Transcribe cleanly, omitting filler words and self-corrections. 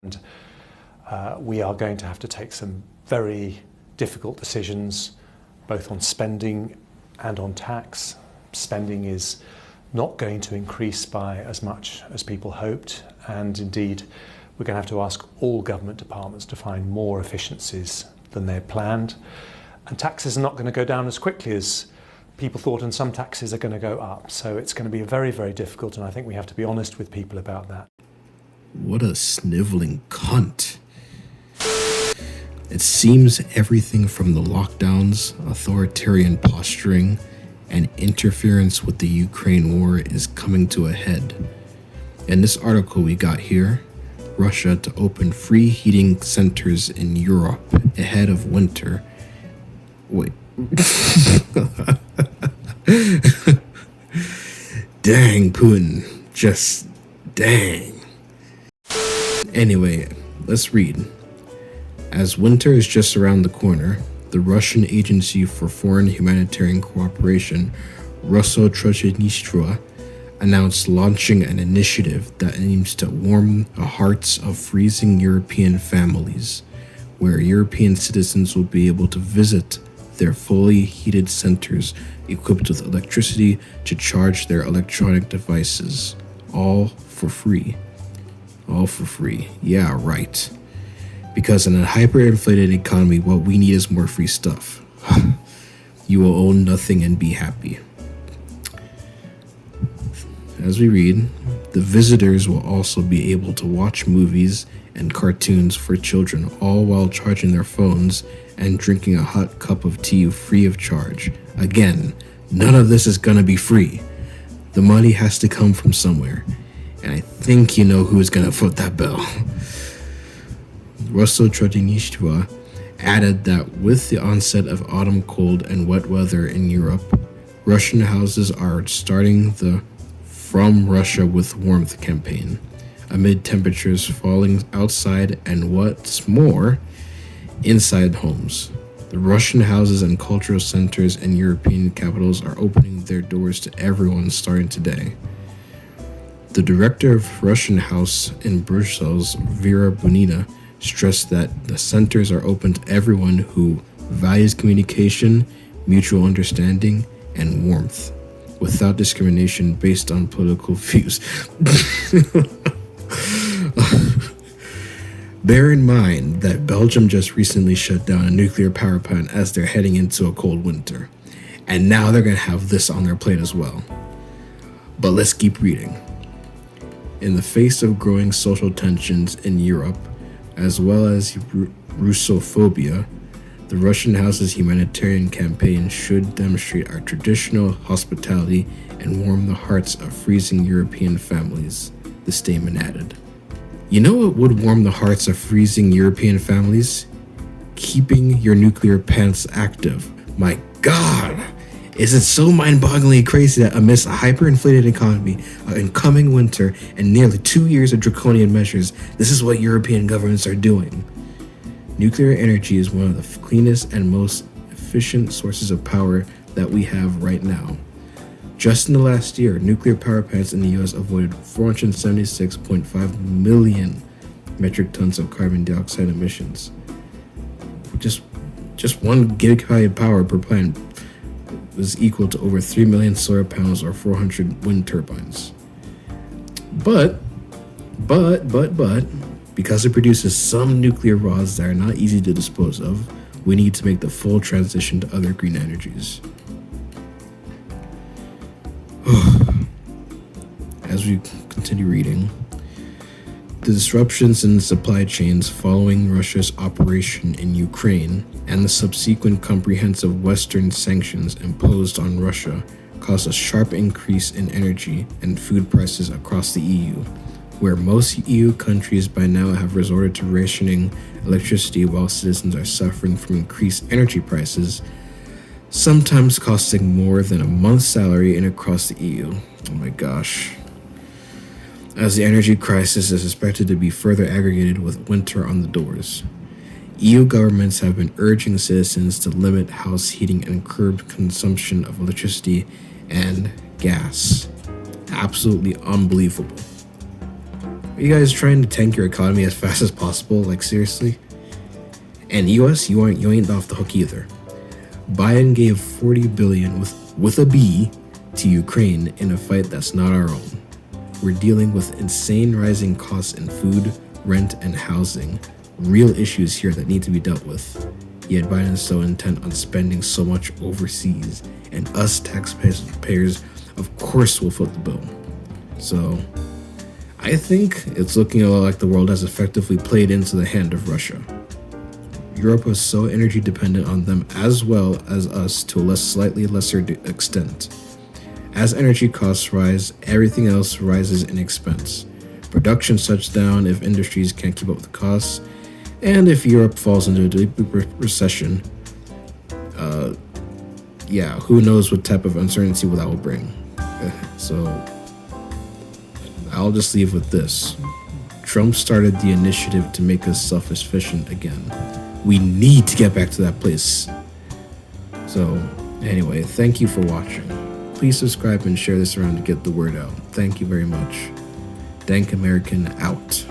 And we are going to have to take some very difficult decisions, both on spending and on tax. Spending is not going to increase by as much as people hoped, and indeed we're going to have to ask all government departments to find more efficiencies than they had planned. And taxes are not going to go down as quickly as people thought, and some taxes are going to go up. So it's going to be very, very difficult, and I think we have to be honest with people about that. What a sniveling cunt. It seems everything from the lockdowns, authoritarian posturing, and interference with the Ukraine war is coming to a head. In this article we got here, Russia to open free heating centers in Europe ahead of winter. Wait. Dang, Putin. Just dang. Anyway, let's read. As winter is just around the corner, the Russian Agency for Foreign Humanitarian Cooperation, Rosotrochennistvo, announced launching an initiative that aims to warm the hearts of freezing European families, where European citizens will be able to visit their fully heated centers equipped with electricity to charge their electronic devices, all for free. All for free. Yeah, right. Because in a hyperinflated economy, what we need is more free stuff. You will own nothing and be happy. As we read, the visitors will also be able to watch movies and cartoons for children, all while charging their phones and drinking a hot cup of tea free of charge. Again, none of this is gonna be free. The money has to come from somewhere. And I think you know who's gonna foot that bill. Rosotrochennistvo added that with the onset of autumn cold and wet weather in Europe, Russian houses are starting the From Russia with Warmth campaign, amid temperatures falling outside and what's more, inside homes. The Russian houses and cultural centers in European capitals are opening their doors to everyone starting today. The director of Russian House in Brussels, Vera Bunina, stressed that the centers are open to everyone who values communication, mutual understanding, and warmth, without discrimination based on political views. Bear in mind that Belgium just recently shut down a nuclear power plant as they're heading into a cold winter, and now they're going to have this on their plate as well. But let's keep reading. In the face of growing social tensions in Europe, as well as Russophobia, the Russian House's humanitarian campaign should demonstrate our traditional hospitality and warm the hearts of freezing European families, the statement added. You know what would warm the hearts of freezing European families? Keeping your nuclear plants active. My God! Is it so mind-bogglingly crazy that amidst a hyperinflated economy, an incoming winter, and nearly 2 years of draconian measures, this is what European governments are doing? Nuclear energy is one of the cleanest and most efficient sources of power that we have right now. Just in the last year, nuclear power plants in the US avoided 476.5 million metric tons of carbon dioxide emissions. Just 1 gigawatt power per plant was equal to over 3 million solar panels or 400 wind turbines. But, because it produces some nuclear rods that are not easy to dispose of, we need to make the full transition to other green energies. As we continue reading, the disruptions in supply chains following Russia's operation in Ukraine and the subsequent comprehensive Western sanctions imposed on Russia caused a sharp increase in energy and food prices across the EU, where most EU countries by now have resorted to rationing electricity while citizens are suffering from increased energy prices, sometimes costing more than a month's salary in across the EU. Oh my gosh. As the energy crisis is expected to be further aggravated with winter on the doors. EU governments have been urging citizens to limit house heating and curb consumption of electricity and gas. Absolutely unbelievable. Are you guys trying to tank your economy as fast as possible? Like, seriously? And US, you ain't off the hook either. Biden gave $40 billion with a B to Ukraine in a fight that's not our own. We're dealing with insane rising costs in food, rent, and housing. Real issues here that need to be dealt with. Yet Biden is so intent on spending so much overseas, and us taxpayers, of course, will foot the bill. So, I think it's looking a lot like the world has effectively played into the hand of Russia. Europe was so energy dependent on them as well as us to a slightly lesser extent. As energy costs rise, everything else rises in expense. Production shuts down if industries can't keep up with the costs, and if Europe falls into a deep recession, who knows what type of uncertainty that will bring. So, I'll just leave with this. Trump started the initiative to make us self-sufficient again. We need to get back to that place. So, anyway, thank you for watching. Please subscribe and share this around to get the word out. Thank you very much. Dank American out.